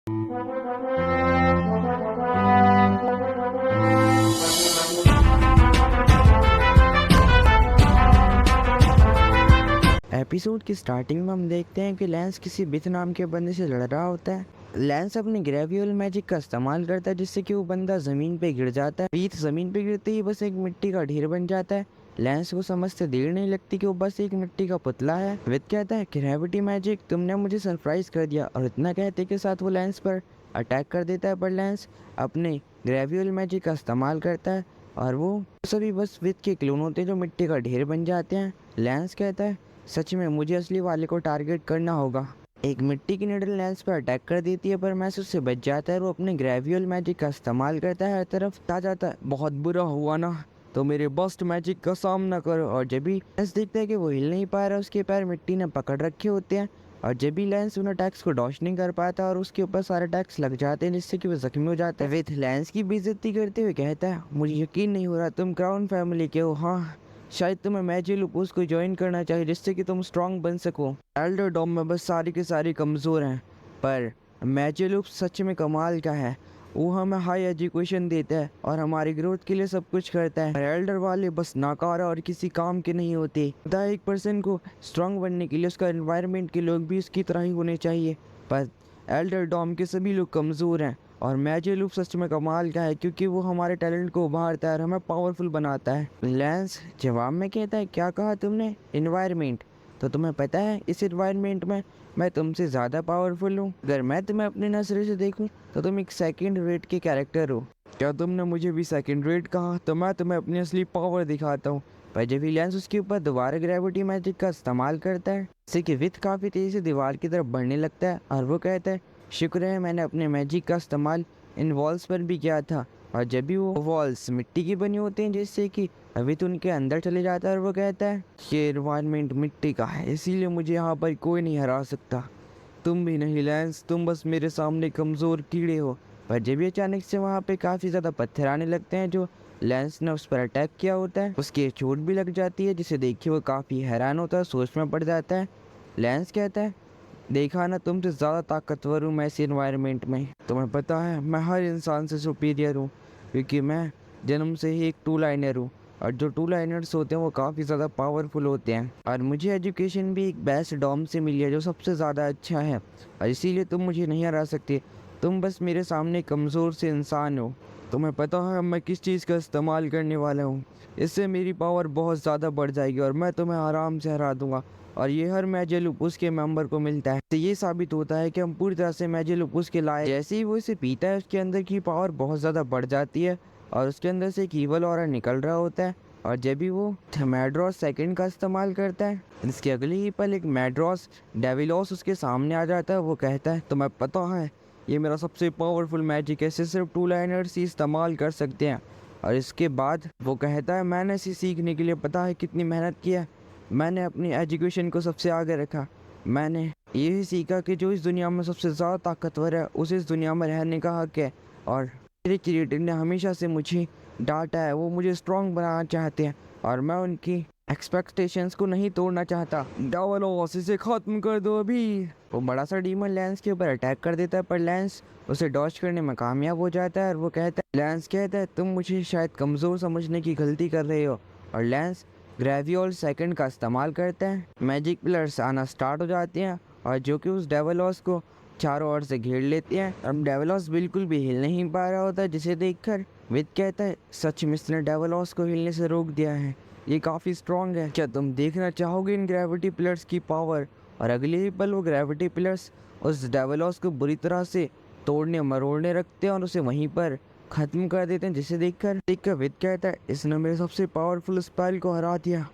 Episode की starting में हम देखते हैं कि लैंस किसी बिथ नाम के बंदे से लड़ रहा होता है। लैंस अपने ग्रेवियल मैजिक का इस्तेमाल करता है जिससे कि वो बंदा जमीन पे गिर जाता है। बीथ जमीन पे गिरते ही बस एक मिट्टी का ढेर बन जाता है। लैंस को समझते देर नहीं लगती कि वो बस एक मिट्टी का पुतला है। विथ कहता है ग्रेविटी मैजिक तुमने मुझे सरप्राइज कर दिया, और इतना कहते के साथ वो लैंस पर अटैक कर देता है। पर लैंस अपने ग्रेवियल मैजिक का इस्तेमाल करता है और वो सभी बस विथ के क्लोन होते हैं जो मिट्टी का ढेर बन जाते हैं। लैंस कहता है सच में मुझे असली वाले को टारगेट करना होगा। एक मिट्टी की निडल लैंस पर अटैक कर देती है पर मैस उससे बच जाता है। वो अपने ग्रेवियल मैजिक का इस्तेमाल करता है, हर तरफ आ जाता है। बहुत बुरा हुआ ना, तो मेरे बस्ट मैजिक का सामना करो। और जब भी लैंस देखता है कि वो हिल नहीं पा रहा, उसके पैर मिट्टी ने पकड़ रखे होते हैं। और जब भी लैंस उन अटैक्स को डॉश नहीं कर पाता और उसके ऊपर सारे अटैक्स लग जाते हैं जिससे कि वो जख्मी हो जाता है। विथ लैंस की बेइज्जती करते हुए कहता है मुझे यकीन नहीं हो रहा तुम क्राउन फैमिली के हो। हाँ, शायद तुम्हें मैजिलुपुस को ज्वाइन करना चाहिए जिससे कि तुम स्ट्रांग बन सको। एल्डरडॉम में बस सारी के सारी कमज़ोर हैं, पर मैजिलुप्स सच में कमाल का है। वो हमें हाई एजुकेशन देता है और हमारी ग्रोथ के लिए सब कुछ करता है। एल्डर वाले बस नाकारा और किसी काम के नहीं होते। एक पर्सन को स्ट्रांग बनने के लिए उसका एनवायरनमेंट के लोग भी उसकी तरह ही होने चाहिए। पर एल्डरडॉम के सभी लोग कमज़ोर हैं और मैजिलुप सच में कमाल का है क्योंकि वो हमारे टैलेंट को उभारता है और हमें पावरफुल बनाता है। लैंस जवाब में कहता है क्या कहा तुमने? एनवायरनमेंट? तो तुम्हें पता है इस एनवायरनमेंट में मैं तुमसे ज़्यादा पावरफुल हूँ। अगर मैं तुम्हें अपने नजरिए से देखूँ तो तुम एक सेकंड रेट के कैरेक्टर हो। क्या तुमने मुझे भी सेकंड रेट कहा? तो मैं तुम्हें अपनी असली पावर दिखाता हूँ। पर जब लैंस उसके ऊपर दोबारा ग्रेविटी मैजिक का इस्तेमाल करता है जिससे कि विथ काफ़ी तेज़ी से दीवार की तरफ बढ़ने लगता है और वो कहता है शुक्र है मैंने अपने मैजिक का इस्तेमाल इन वॉल्स पर भी किया था। और जब भी वो वॉल्स मिट्टी की बनी होती हैं जिससे कि अभी तो उनके अंदर चले जाता है और वो कहता है ये एनवायरनमेंट मिट्टी का है इसीलिए मुझे यहाँ पर कोई नहीं हरा सकता। तुम भी नहीं लैंस, तुम बस मेरे सामने कमज़ोर कीड़े हो। पर जब भी अचानक से वहाँ पे काफ़ी ज़्यादा पत्थर आने लगते हैं जो लैंस ने उस पर अटैक किया होता है, उसकी चोट भी लग जाती है जिसे देख के वो काफ़ी हैरान होता है, सोच में पड़ जाता है। लैंस कहता है देखा ना, तुमसे ज़्यादा ताकतवर हूँ मैं इस इन्वायरमेंट में। तुम्हें पता है मैं हर इंसान से सुपीरियर हूँ क्योंकि मैं जन्म से ही एक टू लाइनर हूँ और जो टू लाइनर्स होते हैं वो काफ़ी ज़्यादा पावरफुल होते हैं। और मुझे एजुकेशन भी एक बेस्ट डॉम से मिली है जो सबसे ज़्यादा अच्छा है और इसीलिए तुम मुझे नहीं हरा सकते। तुम बस मेरे सामने कमज़ोर से इंसान हो। तुम्हें पता है मैं किस चीज़ का इस्तेमाल करने वाला हूँ? इससे मेरी पावर बहुत ज़्यादा बढ़ जाएगी और मैं तुम्हें आराम से हरा दूंगा। और ये हर मैजिलुपुस के मेंबर को मिलता है। तो ये साबित होता है कि हम पूरी तरह से मैजिलुपुस के लायक। जैसे ही वो इसे पीता है उसके अंदर की पावर बहुत ज़्यादा बढ़ जाती है और उसके अंदर से एक ईवल ऑरा निकल रहा होता है। और जब भी वो मैड्रॉस सेकंड का इस्तेमाल करता है इसके अगले ही पल एक मैड्रॉस डेविलोस उसके सामने आ जाता है। वो कहता है तुम्हें पता है ये मेरा सबसे पावरफुल मैजिक है, इसे सिर्फ टू लाइनर्स ही इस्तेमाल कर सकते हैं। और इसके बाद वो कहता है मैंने इसे सीखने के लिए पता है कितनी मेहनत की है। मैंने अपनी एजुकेशन को सबसे आगे रखा। मैंने यही सीखा कि जो इस दुनिया में सबसे ज़्यादा ताकतवर है उसे इस दुनिया में रहने का हक है। और मेरे क्रिएटर ने हमेशा से मुझे डांटा है, वो मुझे स्ट्रॉन्ग बनाना चाहते हैं और मैं उनकी एक्सपेक्टेशंस को नहीं तोड़ना चाहता। डावलोस इसे ख़त्म कर दो अभी। वो बड़ा सा डीमन लैंस के ऊपर अटैक कर देता है पर लैंस उसे डॉज करने में कामयाब हो जाता है और वो कहता है लैंस कहता है तुम मुझे शायद कमज़ोर समझने की गलती कर रहे हो। और लैंस ग्रेवियोल सेकंड का इस्तेमाल करते हैं। मैजिक पिलर्स आना स्टार्ट हो जाते हैं और जो कि उस डेवलॉस को चारों ओर से घेर लेते हैं। अब डेवलॉस बिल्कुल भी हिल नहीं पा रहा होता जिसे देखकर विद कहता है सच में इसने डेवलॉस को हिलने से रोक दिया है, ये काफ़ी स्ट्रॉन्ग है। क्या तुम देखना चाहोगे इन ग्रेविटी पिलर्स की पावर? और अगले ही पल वो ग्रेविटी पिलर्स उस डेवलॉस को बुरी तरह से तोड़ने मरोड़ने रखते हैं और उसे वहीं पर ख़त्म कर देते हैं जिसे देखकर विद कहता है इसने मेरे सबसे पावरफुल स्पेल को हरा दिया,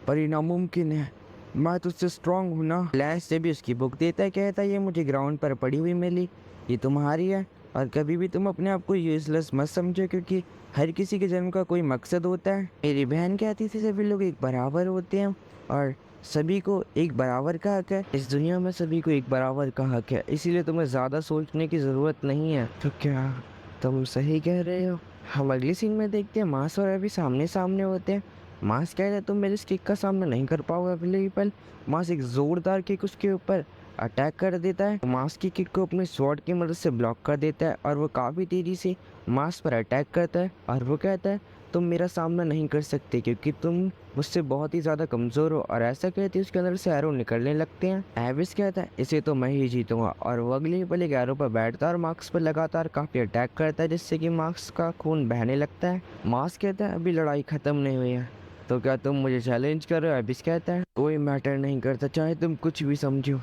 पर ये नामुमकिन है, मैं तुझसे स्ट्रांग हूँ ना। लैंस से भी उसकी बुक देता है, कहता है ये मुझे ग्राउंड पर पड़ी हुई मिली, ये तुम्हारी है और कभी भी तुम अपने आप को यूजलेस मत समझो क्योंकि हर किसी के जन्म का कोई मकसद होता है। मेरी बहन कहती थी सभी लोग एक बराबर होते हैं और सभी को एक बराबर का हक है। इस दुनिया में सभी को एक बराबर का हक है, इसीलिए तुम्हें ज़्यादा सोचने की ज़रूरत नहीं है। तो क्या तुम सही कह रहे हो? हम अगली सीन में देखते हैं मास और अभी सामने सामने होते हैं। मास कहता है तुम मेरे स्टिक का सामना नहीं कर पाओगे। अगले ही पल मास एक ज़ोरदार किक उसके ऊपर अटैक कर देता है। मास की किक को अपने स्वॉर्ड की मदद से ब्लॉक कर देता है और वो काफ़ी तेज़ी से मास पर अटैक करता है और वो कहता है तुम मेरा सामना नहीं कर सकते क्योंकि तुम मुझसे बहुत ही ज़्यादा कमज़ोर हो। और ऐसा कहते उसके अंदर से एरो निकलने लगते हैं। एविस कहता है इसे तो मैं ही जीतूंगा और वो अगले ही पल एक एरो पर बैठता है और मार्क्स पर लगातार काफ़ी अटैक करता है जिससे कि मार्क्स का खून बहने लगता है। मार्क्स कहता है अभी लड़ाई ख़त्म नहीं हुई है तो क्या तुम मुझे चैलेंज कर रहे हो। एविस कहता है कोई मैटर नहीं करता चाहे तुम कुछ भी समझो,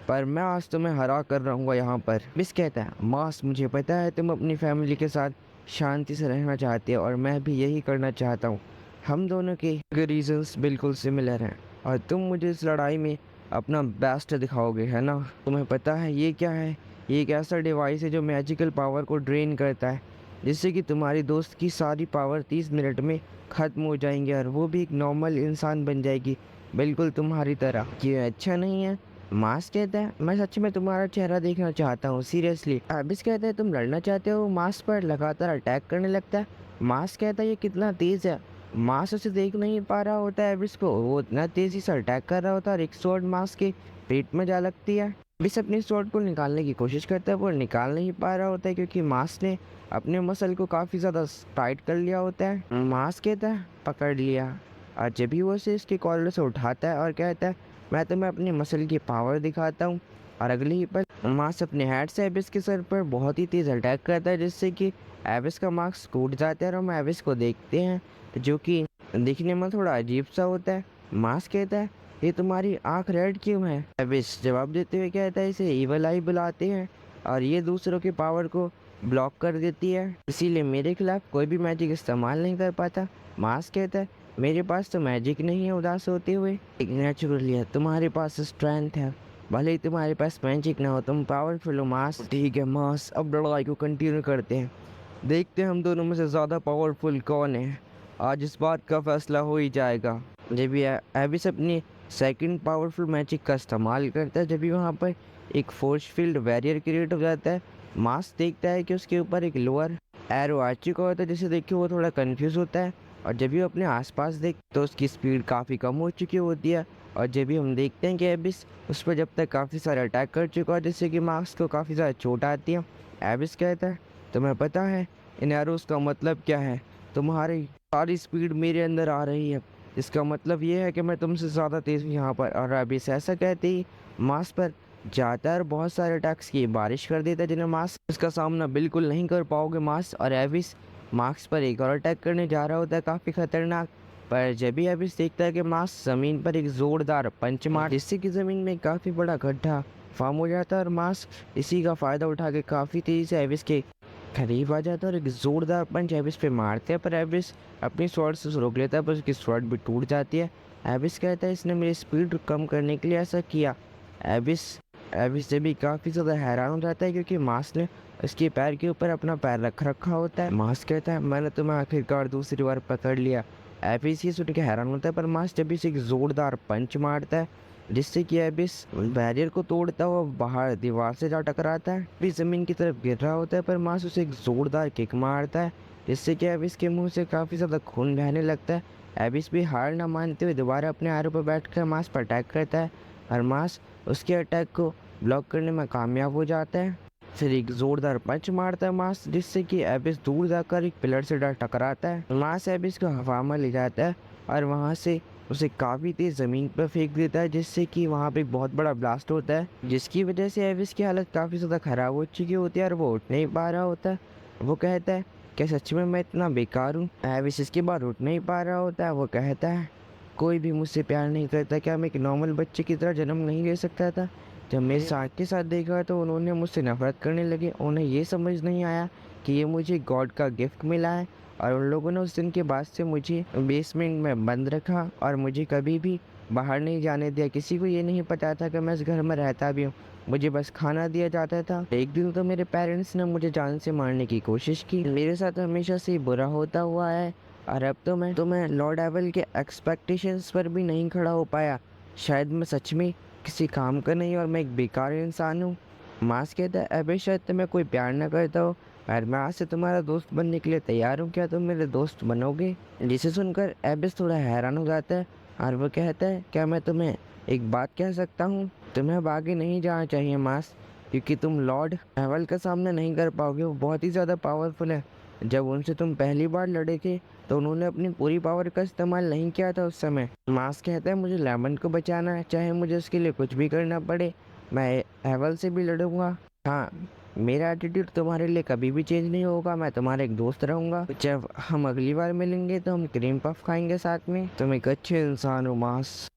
पर मैं आज तुम्हें हरा कर रहूँगा यहाँ पर। मिस कहता है मास मुझे पता है तुम अपनी फैमिली के साथ शांति से रहना चाहते हो और मैं भी यही करना चाहता हूँ। हम दोनों के रीजंस बिल्कुल सिमिलर हैं और तुम मुझे इस लड़ाई में अपना बेस्ट दिखाओगे, है ना। तुम्हें पता है ये क्या है, ये एक ऐसा डिवाइस है जो मैजिकल पावर को ड्रेन करता है जिससे कि तुम्हारी दोस्त की सारी पावर 30 मिनट में ख़त्म हो जाएंगी और वो भी एक नॉर्मल इंसान बन जाएगी बिल्कुल तुम्हारी तरह। ये अच्छा नहीं है। मास कहता है मैं सच में तुम्हारा चेहरा देखना चाहता हूँ सीरियसली। एबिस कहता है तुम लड़ना चाहते हो। मास पर लगातार अटैक करने लगता है। मास कहता है ये कितना तेज़ है। मास उसे देख नहीं पा रहा होता है एबिस को, वो इतना तेज़ी से अटैक कर रहा होता है और एक स्वॉर्ड मास के पेट में जा लगती है। एबिस अपनी स्वॉर्ड को निकालने की कोशिश करता है, वो निकाल नहीं पा रहा होता है क्योंकि मास ने अपने मसल को काफ़ी ज़्यादा टाइट कर लिया होता है। मास कहता है पकड़ लिया और जब भी वो उसे इसके कॉलर से उठाता है और कहता है मैं तुम्हें अपनी मसल की पावर दिखाता हूँ और अगले ही पल मास अपने हैड से एबिस के सर पर बहुत ही तेज़ अटैक करता है जिससे कि एबिस का मास्क टूट जाता है और हम एबिस को देखते हैं जो कि दिखने में थोड़ा अजीब सा होता है। मास कहता है ये तुम्हारी आँख रेड क्यों है। एबिस जवाब देते हुए कहता है इसे ईवल आई बुलाते हैं और ये दूसरों की पावर को ब्लॉक कर देती है, इसीलिए मेरे खिलाफ कोई भी मैजिक इस्तेमाल नहीं कर पाता। मास कहता है मेरे पास तो मैजिक नहीं है उदास होते हुए, एक नेचुरली है, तुम्हारे पास स्ट्रेंथ है, भले ही तुम्हारे पास मैजिक ना हो तुम पावरफुल हो। मास ठीक है मास, अब लड़ाई को कंटिन्यू करते हैं, देखते हैं हम दोनों में से ज़्यादा पावरफुल कौन है। आज इस बात का फैसला हो ही जाएगा। जब भी एबिस अपनी सेकंड पावरफुल मैजिक का इस्तेमाल करता है, जब भी वहाँ पर एक फोर्स फील्ड बैरियर क्रिएट हो जाता है। मास देखता है कि उसके ऊपर एक लोअर एरो आ चुका होता है जिसे देख के वो थोड़ा कंफ्यूज होता है और जब भी वो अपने आसपास देख तो उसकी स्पीड काफ़ी कम हो चुकी होती है और जब भी हम देखते हैं कि एबिस उस पर जब तक काफ़ी सारे अटैक कर चुका है जिससे कि मार्क्स को काफ़ी ज़्यादा चोट आती है। एबिस कहता है तुम्हें पता है इन एरोस का मतलब क्या है, तुम्हारी सारी स्पीड मेरे अंदर आ रही है, इसका मतलब ये है कि मैं तुमसे ज़्यादा तेज़ हूँ यहाँ पर। और एबिस ऐसा कहते ही मार्क्स पर जाता है और बहुत सारे अटैक्स की बारिश कर देता है जिन्हें मार्क्स उसका सामना बिल्कुल नहीं कर पाओगे। मार्क्स और एबिस मार्क्स पर एक और अटैक करने जा रहा होता है काफ़ी खतरनाक, पर जब भी एबिस देखता है कि मार्क्स ज़मीन पर एक ज़ोरदार पंच मार जिससे कि ज़मीन में काफ़ी बड़ा गड्ढा फॉर्म हो जाता है और मार्क्स इसी का फ़ायदा उठा के काफ़ी तेज़ी से एबिस के करीब आ जाता है और एक ज़ोरदार पंच एबिस पे मारते हैं, पर एबिस अपनी स्वॉर्ड से उसे रोक लेता है पर उसकी स्वॉर्ड भी टूट जाती है। एबिस कहता है इसने मेरी स्पीड कम करने के लिए ऐसा किया। एबिस एबिस से भी काफ़ी ज़्यादा हैरान हो जाता है क्योंकि मास ने उसके पैर के ऊपर अपना पैर रखा होता है। मास कहता है मैंने तुम्हें आखिरकार दूसरी बार पकड़ लिया। एबिस ये सुन के हैरान होता है पर मास जब भी से एक ज़ोरदार पंच मारता है जिससे कि एबिस बैरियर को तोड़ता हुआ बाहर दीवार से जा टकराता है, भी ज़मीन की तरफ गिर रहा होता है पर मास उसे एक ज़ोरदार किक मारता है जिससे कि एबिस के मुंह से काफ़ी ज़्यादा खून बहने लगता है। एबिस भी हार ना मानते हुए दोबारा अपने आरों पर बैठकर मास पर अटैक करता है और मास उसके अटैक को ब्लॉक करने में कामयाब हो जाता है। फिर एक जोरदार पंच मारता है मास जिससे कि एबिस दूर जाकर एक पिलर से टकराता है। मास एबिस को हवा में ले जाता है और वहाँ से उसे काफ़ी तेज ज़मीन पर फेंक देता है जिससे कि वहाँ पे एक बहुत बड़ा ब्लास्ट होता है जिसकी वजह से एबिस की हालत काफ़ी ज़्यादा ख़राब हो चुकी होती है और वो उठ नहीं पा रहा होता है। वो कहता है क्या सच में मैं इतना बेकार हूँ। एबिस इसके बाद उठ नहीं पा रहा होता है। वो कहता है कोई भी मुझसे प्यार नहीं करता, क्या मैं एक नॉर्मल बच्चे की तरह जन्म नहीं ले सकता था। जब मेरे साथ के साथ देखा तो उन्होंने मुझसे नफरत करने लगे, उन्हें ये समझ नहीं आया कि ये मुझे गॉड का गिफ्ट मिला है और उन लोगों ने उस दिन के बाद से मुझे बेसमेंट में बंद रखा और मुझे कभी भी बाहर नहीं जाने दिया। किसी को ये नहीं पता था कि मैं इस घर में रहता भी हूँ, मुझे बस खाना दिया जाता था। एक दिन तो मेरे पेरेंट्स ने मुझे जान से मारने की कोशिश की, मेरे साथ हमेशा से बुरा होता हुआ है और अब तो मैं लॉर्ड एवल के एक्सपेक्टेशंस पर भी नहीं खड़ा हो पाया। शायद मैं सच में किसी काम का नहीं और मैं एक बेकार इंसान हूँ। मास कहता है अबे शायद तुम्हें कोई प्यार ना करता हो और मैं आज से तुम्हारा दोस्त बनने के लिए तैयार हूँ, क्या तुम मेरे दोस्त बनोगे। जिसे सुनकर एबिस थोड़ा हैरान हो जाता है और वो कहता है क्या मैं तुम्हें एक बात कह सकता हूँ। तुम्हें अब आगे नहीं जाना चाहिए मास, क्योंकि तुम लॉर्ड हेवल का सामना नहीं कर पाओगे। वो बहुत ही ज़्यादा पावरफुल है। जब उनसे तुम पहली बार लड़े थे तो उन्होंने अपनी पूरी पावर का इस्तेमाल नहीं किया था उस समय। मास कहता है मुझे लेमन को बचाना है, चाहे मुझे उसके लिए कुछ भी करना पड़े। मैं हेवल से भी लड़ूंगा। हाँ, मेरा एटीट्यूड तुम्हारे लिए कभी भी चेंज नहीं होगा। मैं तुम्हारा एक दोस्त रहूंगा। जब हम अगली बार मिलेंगे तो हम क्रीम पफ खाएंगे साथ में। तुम एक अच्छे इंसान हो मास।